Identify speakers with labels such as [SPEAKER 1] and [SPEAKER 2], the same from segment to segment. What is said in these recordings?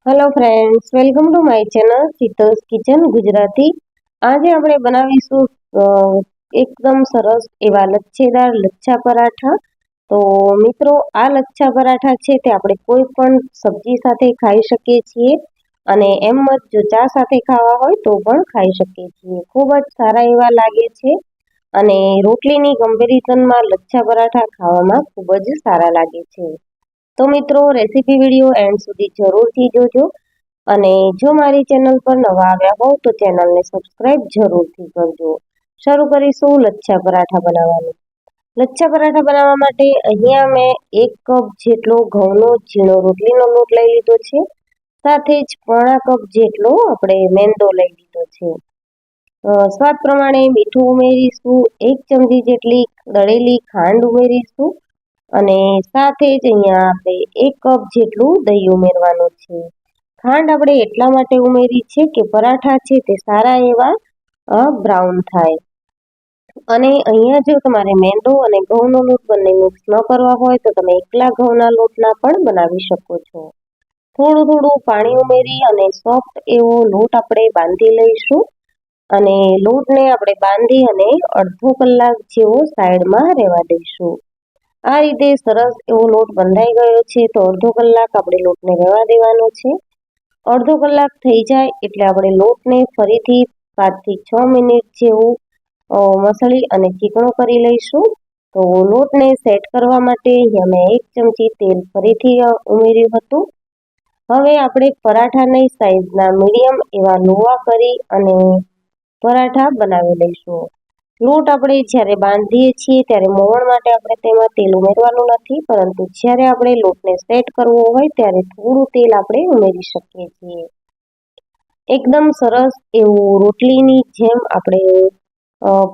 [SPEAKER 1] Hello friends, welcome to my channel Sheetal's kitchen Gujarati. આજે આપણે બનાવીશું અ, એકદમ સરસ એવા લચ્છેદાર લચ્છા પરાઠા. તો મિત્રો, આ લચ્છા પરાઠા છે તે આપણે કોઈ પણ સબ્જી સાથે ખાઈ શકીએ છીએ અને એમ જ જો ચા સાથે ખાવા હોય તો પણ ખાઈ શકીએ છીએ. ખૂબ જ સારા એવા લાગે છે અને રોટલીની કમ્પેરિઝનમાં લચ્છા પરાઠા ખાવામાં ખૂબ જ સારા લાગે છે. તો મિત્રો, રેસીપી વિડીયો એન્ડ સુધી જરૂરથી જોજો અને જો મારી ચેનલ પર નવા આવ્યા હોવ તો ચેનલને સબસ્ક્રાઇબ જરૂરથી કરજો. શરૂ કરીશું લચ્છા પરાઠા બનાવવાનું. લચ્છા પરાઠા બનાવવા માટે અહીંયા મેં 1 કપ જેટલો ઘઉંનો ઝીણો રોટલીનો લોટ લઈ લીધો છે. સાથે જ પોણા કપ જેટલો આપણે મેંદો લઈ લીધો છે. સ્વાદ પ્રમાણે મીઠું ઉમેરીશું, 1 ચમચી જેટલી દળેલી ખાંડ ઉમેરીશું અને સાથે જ અહીંયા આપણે 1 કપ જેટલું દહીં ઉમેરવાનું છે. ખાંડ આપણે એટલા માટે ઉમેરી છે કે પરાઠા છે તે સારા એવા બ્રાઉન થાય. અને અહીંયા જો તમારે મેંદો અને ઘઉંનો લોટ બંને મિક્સ ન કરવા હોય તો તમે એકલા ઘઉંના લોટના પણ બનાવી શકો છો. થોડું થોડું પાણી ઉમેરી અને સોફ્ટ એવો લોટ આપણે બાંધી લઈશું અને લોટને આપણે બાંધી અને અડધો કલાક જેવો સાઈડમાં રહેવા દઈશું. આ રીતે સરસ એવો લોટ બંધાઈ ગયો છે તો અડધો કલાક આપણે લોટને રહેવા દેવાનો છે. અડધો કલાક થઈ જાય એટલે આપણે લોટને ફરીથી 5 થી 6 મિનિટ જેવું મસળી અને ચીકણો કરી લઈશું. તો લોટને સેટ કરવા માટે અહીંયા મેં 1 ચમચી તેલ ફરીથી ઉમેર્યું હતું. હવે આપણે પરાઠાની સાઈઝના મીડિયમ એવા લોવા કરી અને પરાઠા બનાવી લઈશું. લોટ આપણે જ્યારે બાંધીએ છીએ ત્યારે મોવણ માટે આપણે તેમાં તેલ ઉમેરવાનું નથી, પરંતુ જ્યારે આપણે લોટને સેટ કરવો હોય ત્યારે થોડું તેલ આપણે ઉમેરી શકીએ છીએ. એકદમ સરસ એવું રોટલીની જેમ આપણે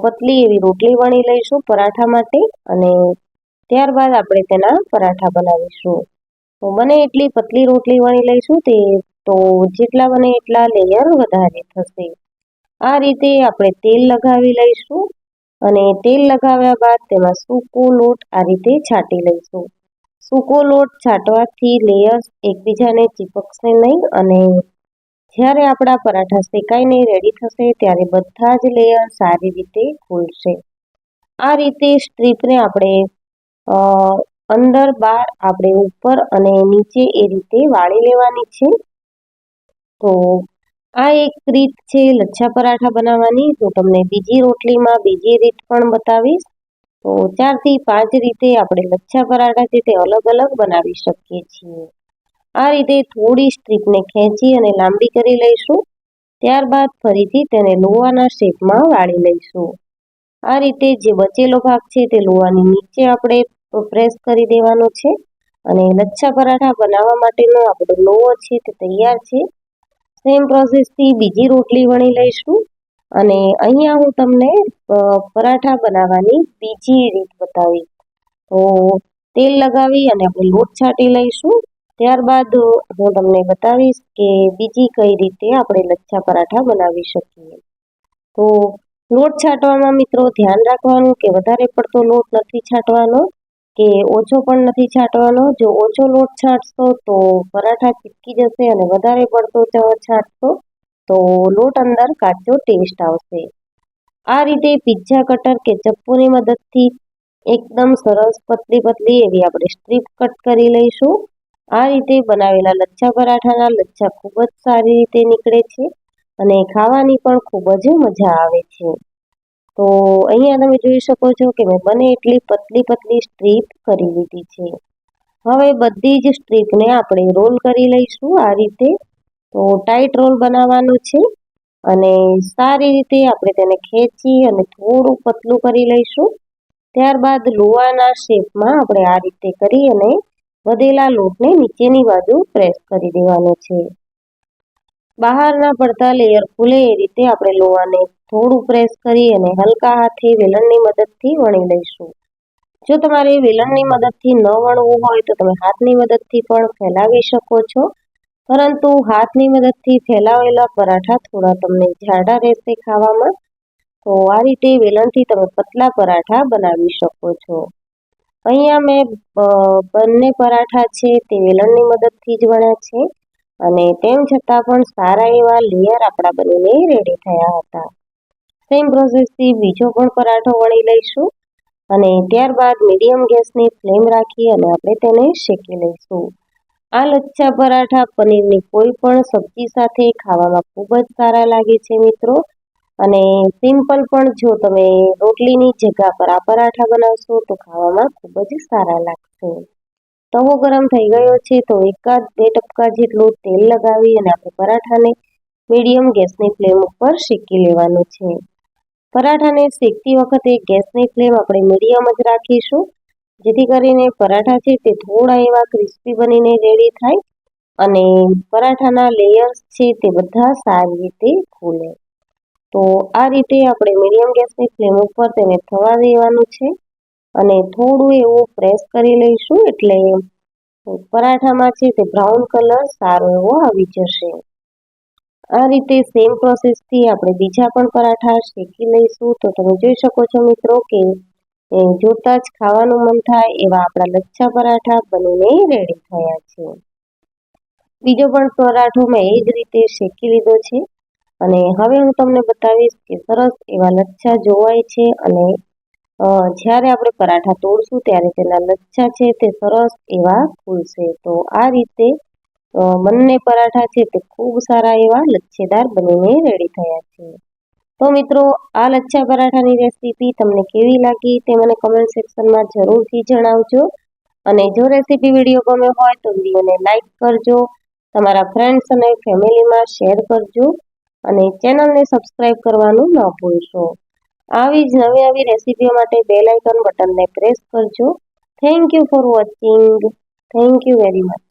[SPEAKER 1] પતલી એવી રોટલી વણી લઈશું પરાઠા માટે અને ત્યારબાદ આપણે તેના પરાઠા બનાવીશું. તો બને એટલી પતલી રોટલી વણી લઈશું તો જેટલા બને એટલા લેયર વધારે થશે. આ રીતે આપણે તેલ લગાવી લઈશું અને તેલ લગાવ્યા બાદ તેમાં સૂકો લોટ આ રીતે છાંટી લઈશું. સૂકો લોટ છાંટવાથી લેયર્સ એકબીજાને ચીપકશે નહીં અને જ્યારે આપણા પરાઠા શેકાઈને રેડી થશે ત્યારે બધા જ લેયર સારી રીતે ખુલશે. આ રીતે સ્ટ્રીપને આપણે અંદર બહાર આપણે ઉપર અને નીચે એ રીતે વાળી લેવાની છે. તો આ એક રીત છે લચ્છા પરાઠા બનાવવાની. હું તમને બીજી રોટલીમાં બીજી રીત પણ બતાવીશ. તો 4 થી 5 રીતે આપણે લચ્છા પરાઠા છે તે અલગ અલગ બનાવી શકીએ છીએ. આ રીતે થોડી સ્ટ્રીપને ખેંચી અને લાંબી કરી લઈશું. ત્યારબાદ ફરીથી તેને લોહાના શેપમાં વાળી લઈશું. આ રીતે જે બચેલો ભાગ છે તે લોહાની નીચે આપણે પ્રેસ કરી દેવાનો છે અને લચ્છા પરાઠા બનાવવા માટેનો આપણો લોહો છે તે તૈયાર છે. સેમ પ્રોસેસથી બીજી રોટલી વણી લઈશું અને અહીંયા હું તમને પરાઠા બનાવવાની બીજી રીત બતાવીશ. તો તેલ લગાવી અને આપણે લોટ છાંટી લઈશું. ત્યારબાદ હું તમને બતાવીશ કે બીજી કઈ રીતે આપણે લચ્છા પરાઠા બનાવી શકીએ. તો લોટ છાંટવામાં મિત્રો ધ્યાન રાખવાનું કે વધારે પડતો લોટ નથી છાંટવાનો કે ઓછો પણ નથી છાંટવાનો. જો ઓછો લોટ છાંટશો તો પરાઠા ચીપકી જશે અને વધારે પડતો છાંટશો તો લોટ અંદર કાચો ટેસ્ટ આવશે. આ રીતે પિઝા કટર કે ચપ્પુની મદદથી એકદમ સરસ પતલી પતલી એવી આપણે સ્ટ્રીપ કટ કરી લઈશું. આ રીતે બનાવેલા લચ્છા પરાઠાના લચ્છા ખૂબ જ સારી રીતે નીકળે છે અને ખાવાની પણ ખૂબ જ મજા આવે છે. તો અહીંયા તમે જોઈ શકો છો કે મેં બને એટલી પતલી પતલી સ્ટ્રીપ કરી લીધી છે. હવે બધી જ સ્ટ્રીપને આપણે રોલ કરી લઈશું આ રીતે. તો ટાઈટ રોલ બનાવવાનો છે અને સારી રીતે આપણે તેને ખેંચી અને થોડું પતલું કરી લઈશું. ત્યારબાદ લોહાના શેપમાં આપણે આ રીતે કરી અને વધેલા લોટને નીચેની બાજુ પ્રેસ કરી દેવાનો છે. બહારના પડતા લેયર ખુલે એ રીતે આપણે લોહાને થોડું પ્રેસ કરી અને હલકા હાથે વેલણની મદદથી વણી લઈશું. જો તમારે વેલણની મદદથી ન વણવું હોય તો તમે હાથની મદદથી પણ ફેલાવી શકો છો, પરંતુ હાથની મદદથી ફેલાવેલા પરાઠા થોડા તમને જાડા રહેશે ખાવામાં. તો આ રીતે વેલણથી તમે પતલા પરાઠા બનાવી શકો છો. અહીંયા મેં બંને પરાઠા છે તે વેલણની મદદથી જ વણ્યા છે અને તેમ છતાં પણ સારા એવા લેયર આપણા બનીને રેડી થયા હતા. સેમ પ્રોસેસથી બીજો પણ પરાઠો વણી લઈશું અને ત્યારબાદ મીડિયમ ગેસની ફ્લેમ રાખી અને આપણે તેને શેકી લઈશું. આ લચ્છા પરાઠા પનીરની કોઈ પણ સબ્જી સાથે ખાવામાં ખૂબ જ સારા લાગે છે મિત્રો. અને સિમ્પલ પણ જો તમે રોટલીની જગ્યા પર આ પરાઠા બનાવશો તો ખાવામાં ખૂબ જ સારા લાગશે. તવો ગરમ થઈ ગયો છે તો એકાદ 2 ટપકા જેટલું તેલ લગાવી અને આપણે પરાઠાને મીડિયમ ગેસની ફ્લેમ ઉપર શેકી લેવાનું છે. પરાઠાને શેકતી વખતે ગેસની ફ્લેમ આપણે મીડિયમ જ રાખીશું, જેથી કરીને પરાઠા છે તે થોડા એવા ક્રિસ્પી બનીને રેડી થાય અને પરાઠાના લેયર્સ છે તે બધા સારી રીતે ફૂલે. તો આ રીતે આપણે મીડિયમ ગેસની ફ્લેમ ઉપર તેને થવા દેવાનું છે અને થોડું એવું પ્રેસ કરી લઈશું એટલે પરાઠામાં છે તે બ્રાઉન કલર સારો એવો આવી જશે. આ રીતે સેમ પ્રોસેસથી આપણે બીજા પણ પરાઠા શેકી લઈશું. તો તમે જોઈ શકો છો મિત્રો કે જોતા જ ખાવાનું મન થાય એવા આપણા લચ્છા પરાઠા બનીને રેડી થયા છે. બીજો પણ પરાઠો મેં એ જ રીતે શેકી લીધો છે અને હવે હું તમને બતાવીશ કે સરસ એવા લચ્છા જોવાય છે અને જ્યારે આપણે પરાઠા તોડશું ત્યારે તેના લચ્છા છે તે સરસ એવા ફૂલશે. તો આ રીતે બંને પરાઠા છે તે ખૂબ સારા એવા લચ્છેદાર બનીને રેડી થયા છે. તો મિત્રો, આ લચ્છા પરાઠાની રેસીપી તમને કેવી લાગી તે મને કમેન્ટ સેક્શનમાં જરૂરથી જણાવજો અને જો રેસીપી વિડીયો ગમ્યો હોય તો વિડીયોને લાઈક કરજો, તમારા ફ્રેન્ડ્સ અને ફેમિલીમાં શેર કરજો અને ચેનલને સબસ્ક્રાઇબ કરવાનું ન ભૂલશો. આવી જ નવી રેસીપીઓ માટે બેલ આઇકન બટનને પ્રેસ કરજો. Thank you for watching. Thank you very much.